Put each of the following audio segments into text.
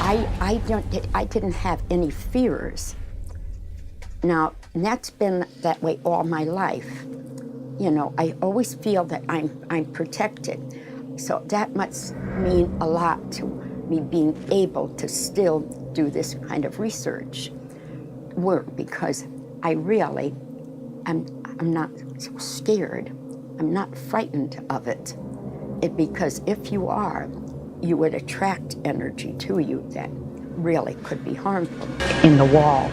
I didn't have any fears. Now, and that's been that way all my life. You know, I always feel that I'm protected. So that must mean a lot to me being able to still do this kind of research work, because I really, I'm not so scared. I'm not frightened of it. Because if you are, you would attract energy to you that really could be harmful. In the walls.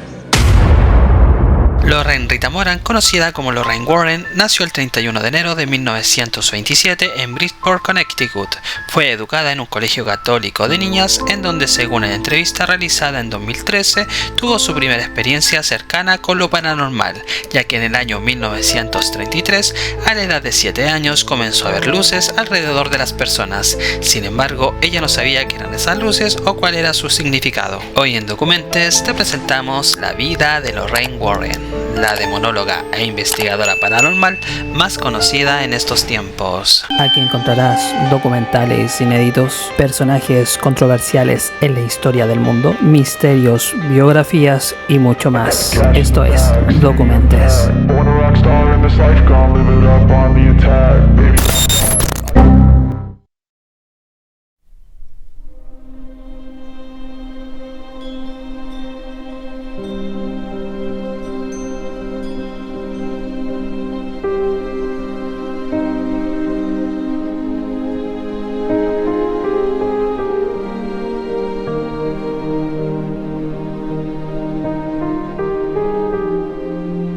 Lorraine Rita Moran, conocida como Lorraine Warren, nació el 31 de enero de 1927 en Bridgeport, Connecticut. Fue educada en un colegio católico de niñas, en donde, según una entrevista realizada en 2013, tuvo su primera experiencia cercana con lo paranormal, ya que en el año 1933, a la edad de 7 años, comenzó a ver luces alrededor de las personas. Sin embargo, ella no sabía qué eran esas luces o cuál era su significado. Hoy en Documentes te presentamos la vida de Lorraine Warren, la demonóloga e investigadora paranormal más conocida en estos tiempos. Aquí encontrarás documentales inéditos, personajes controversiales en la historia del mundo, misterios, biografías y mucho más. Esto es Documentes.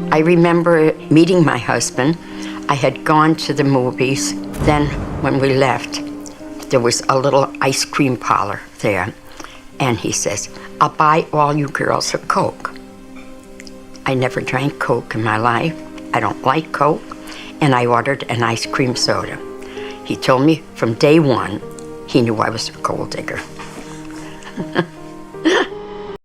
I remember meeting my husband. I had gone to the movies. Then when we left, there was a little ice cream parlor there. And he says, I'll buy all you girls a Coke. I never drank Coke in my life. I don't like Coke. And I ordered an ice cream soda. He told me from day one, he knew I was a gold digger.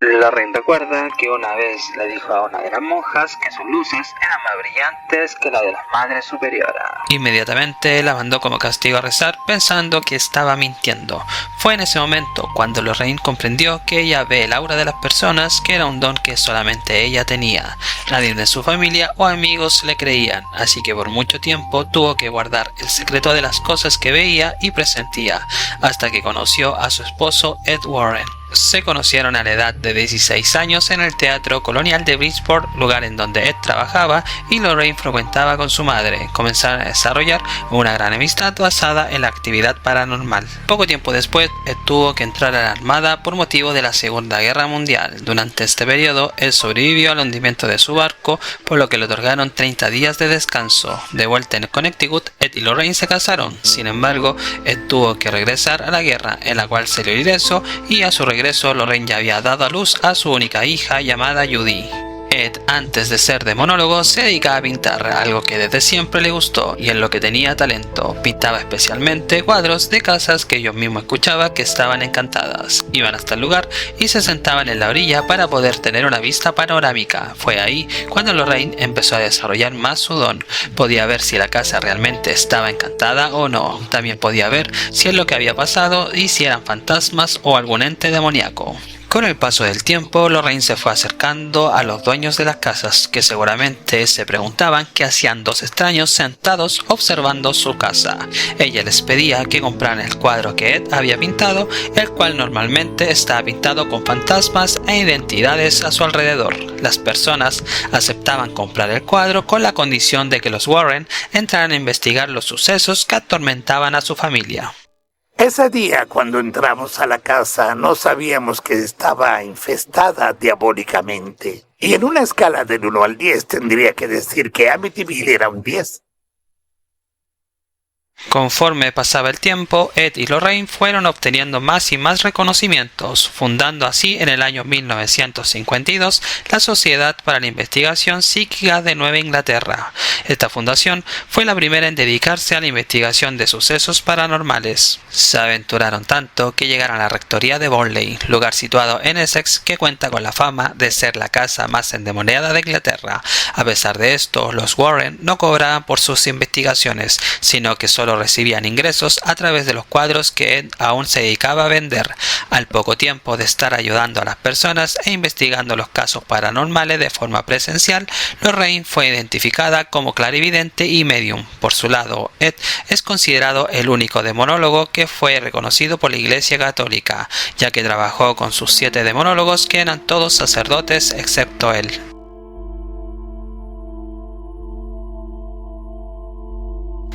Lorraine recuerda que una vez le dijo a una de las monjas que sus luces eran más brillantes que la de las madres superiores. Inmediatamente la mandó como castigo a rezar, pensando que estaba mintiendo. Fue en ese momento cuando Lorraine comprendió que ella ve el aura de las personas, que era un don que solamente ella tenía. Nadie de su familia o amigos le creían, así que por mucho tiempo tuvo que guardar el secreto de las cosas que veía y presentía, hasta que conoció a su esposo Ed Warren. Se conocieron a la edad de 16 años en el Teatro Colonial de Bridgeport, lugar en donde Ed trabajaba y Lorraine frecuentaba con su madre. Comenzaron a desarrollar una gran amistad basada en la actividad paranormal. Poco tiempo después, Ed tuvo que entrar a la armada por motivo de la Segunda Guerra Mundial. Durante este periodo, él sobrevivió al hundimiento de su barco, por lo que le otorgaron 30 días de descanso. De vuelta en Connecticut, Ed y Lorraine se casaron. Sin embargo, Ed tuvo que regresar a la guerra, en la cual salió ileso, y a su regreso Lorraine ya había dado a luz a su única hija llamada Judy. Ed, antes de ser demonólogo, se dedicaba a pintar, algo que desde siempre le gustó y en lo que tenía talento. Pintaba especialmente cuadros de casas que ellos mismos escuchaban que estaban encantadas. Iban hasta el lugar y se sentaban en la orilla para poder tener una vista panorámica. Fue ahí cuando Lorraine empezó a desarrollar más su don. Podía ver si la casa realmente estaba encantada o no. También podía ver si es lo que había pasado y si eran fantasmas o algún ente demoníaco. Con el paso del tiempo, Lorraine se fue acercando a los dueños de las casas, que seguramente se preguntaban qué hacían dos extraños sentados observando su casa. Ella les pedía que compraran el cuadro que Ed había pintado, el cual normalmente estaba pintado con fantasmas e identidades a su alrededor. Las personas aceptaban comprar el cuadro con la condición de que los Warren entraran a investigar los sucesos que atormentaban a su familia. Ese día, cuando entramos a la casa, no sabíamos que estaba infestada diabólicamente. Y en una escala del 1 al 10 tendría que decir que Amityville era un 10. Conforme pasaba el tiempo, Ed y Lorraine fueron obteniendo más y más reconocimientos, fundando así en el año 1952 la Sociedad para la Investigación Psíquica de Nueva Inglaterra. Esta fundación fue la primera en dedicarse a la investigación de sucesos paranormales. Se aventuraron tanto que llegaron a la rectoría de Burnley, lugar situado en Essex que cuenta con la fama de ser la casa más endemoniada de Inglaterra. A pesar de esto, los Warren no cobraban por sus investigaciones, sino que solo solo recibían ingresos a través de los cuadros que Ed aún se dedicaba a vender. Al poco tiempo de estar ayudando a las personas e investigando los casos paranormales de forma presencial, Lorraine fue identificada como clarividente y medium. Por su lado, Ed es considerado el único demonólogo que fue reconocido por la Iglesia Católica, ya que trabajó con sus 7 demonólogos que eran todos sacerdotes excepto él.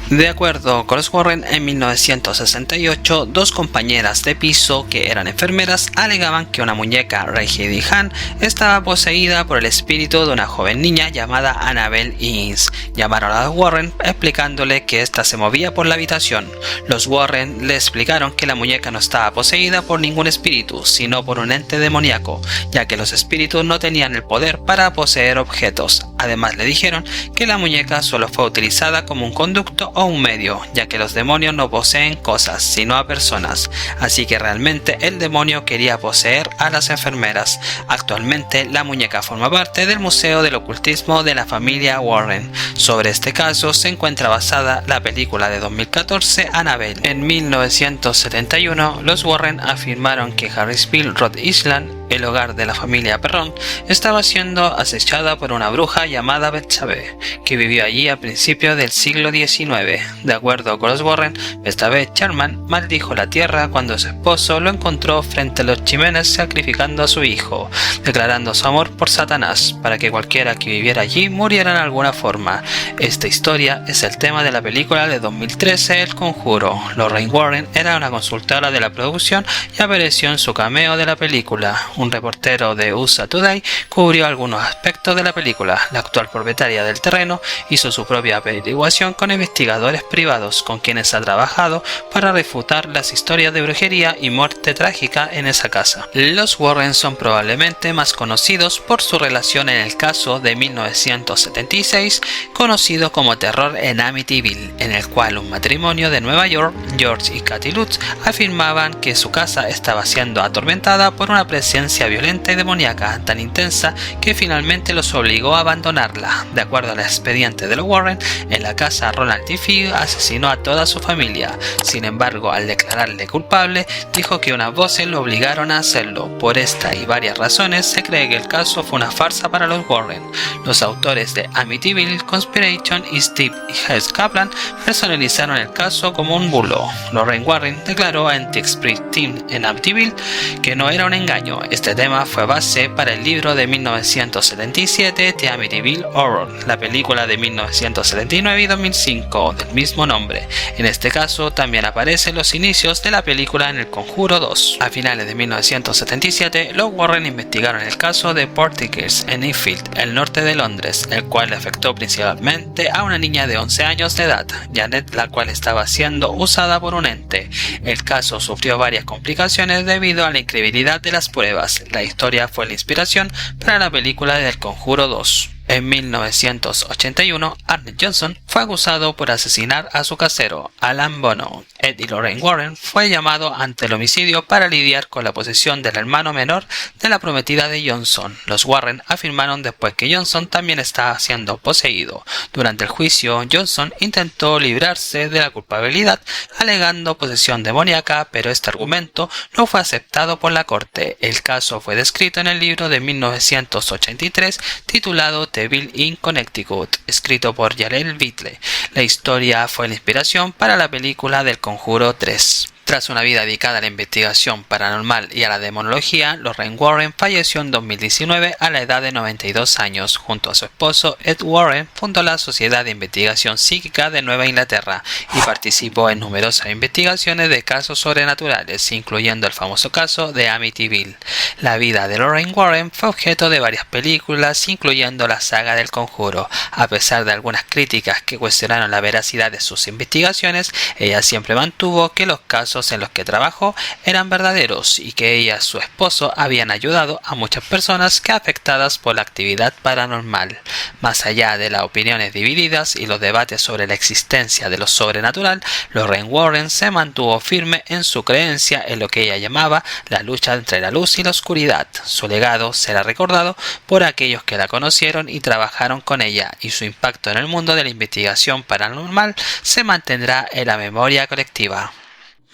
De acuerdo con los Warren, en 1968, 2 compañeras de piso que eran enfermeras alegaban que una muñeca Raggedy Ann estaba poseída por el espíritu de una joven niña llamada Annabelle Innes. Llamaron a los Warren explicándole que ésta se movía por la habitación. Los Warren le explicaron que la muñeca no estaba poseída por ningún espíritu, sino por un ente demoníaco, ya que los espíritus no tenían el poder para poseer objetos. Además le dijeron que la muñeca solo fue utilizada como un conducto o un medio, ya que los demonios no poseen cosas, sino a personas, así que realmente el demonio quería poseer a las enfermeras. Actualmente la muñeca forma parte del Museo del Ocultismo de la familia Warren. Sobre este caso se encuentra basada la película de 2014 Annabelle. En 1971 los Warren afirmaron que Harrisville, Rhode Island, el hogar de la familia Perron, estaba siendo acechada por una bruja llamada Betsabé, que vivió allí a principios del siglo XIX. De acuerdo con los Warren, Betsabé Sherman maldijo la tierra cuando su esposo lo encontró frente a los chimeneas sacrificando a su hijo, declarando su amor por Satanás, para que cualquiera que viviera allí muriera en alguna forma. Esta historia es el tema de la película de 2013 El Conjuro. Lorraine Warren era una consultora de la producción y apareció en su cameo de la película. Un reportero de USA Today cubrió algunos aspectos de la película. La actual propietaria del terreno hizo su propia averiguación con investigadores privados con quienes ha trabajado para refutar las historias de brujería y muerte trágica en esa casa. Los Warren son probablemente más conocidos por su relación en el caso de 1976 conocido como Terror en Amityville, en el cual un matrimonio de Nueva York, George y Kathy Lutz, afirmaban que su casa estaba siendo atormentada por una presencia violenta y demoníaca tan intensa que finalmente los obligó a abandonarla. De acuerdo al expediente de los Warren, en la casa Ronald D. Figg asesinó a toda su familia. Sin embargo, al declararle culpable, dijo que unas voces lo obligaron a hacerlo. Por esta y varias razones, se cree que el caso fue una farsa para los Warren. Los autores de Amityville Conspiration y Steve Hess Kaplan personalizaron el caso como un bulo. Lorraine Warren declaró a Anti-Spirit Team en Amityville que no era un engaño. Este tema fue base para el libro de 1977 The Amityville Horror, la película de 1979 y 2005 del mismo nombre. En este caso también aparecen los inicios de la película en El Conjuro 2. A finales de 1977, los Warren investigaron el caso de Porticus en Enfield, el norte de Londres, el cual afectó principalmente a una niña de 11 años de edad, Janet, la cual estaba siendo usada por un ente. El caso sufrió varias complicaciones debido a la increíbilidad de las pruebas. La historia fue la inspiración para la película del Conjuro 2. En 1981, Arnett Johnson fue acusado por asesinar a su casero, Alan Bono. Ed y Lorraine Warren fue llamado ante el homicidio para lidiar con la posesión del hermano menor de la prometida de Johnson. Los Warren afirmaron después que Johnson también estaba siendo poseído. Durante el juicio, Johnson intentó librarse de la culpabilidad alegando posesión demoníaca, pero este argumento no fue aceptado por la corte. El caso fue descrito en el libro de 1983 titulado Devil in Connecticut, escrito por Yarel Whitley. La historia fue la inspiración para la película del Conjuro 3. Tras una vida dedicada a la investigación paranormal y a la demonología, Lorraine Warren falleció en 2019 a la edad de 92 años. Junto a su esposo Ed Warren fundó la Sociedad de Investigación Psíquica de Nueva Inglaterra y participó en numerosas investigaciones de casos sobrenaturales, incluyendo el famoso caso de Amityville. La vida de Lorraine Warren fue objeto de varias películas, incluyendo la saga del Conjuro. A pesar de algunas críticas que cuestionaron la veracidad de sus investigaciones, ella siempre mantuvo que los casos en los que trabajó eran verdaderos y que ella y su esposo habían ayudado a muchas personas que afectadas por la actividad paranormal. Más allá de las opiniones divididas y los debates sobre la existencia de lo sobrenatural, Lorraine Warren se mantuvo firme en su creencia en lo que ella llamaba la lucha entre la luz y la oscuridad. Su legado será recordado por aquellos que la conocieron y y trabajaron con ella, y su impacto en el mundo de la investigación paranormal se mantendrá en la memoria colectiva.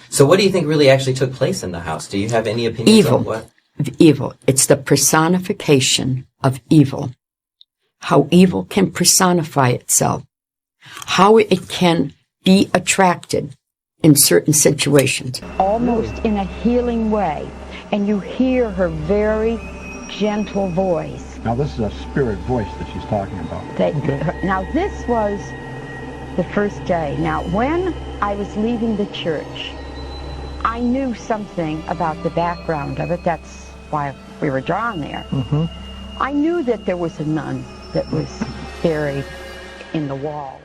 So what do you think really actually took place in the house? Do you have any opinions on what? Evil. It's the personification of evil. How evil can personify itself. How it can be attracted in certain situations. Almost in a healing way. And you hear her very gentle voice. Now this is a spirit voice that she's talking about. Now this was the first day. Now when I was leaving the church, I knew something about the background of it. That's why we were drawn there. I knew that there was a nun that was buried in the walls.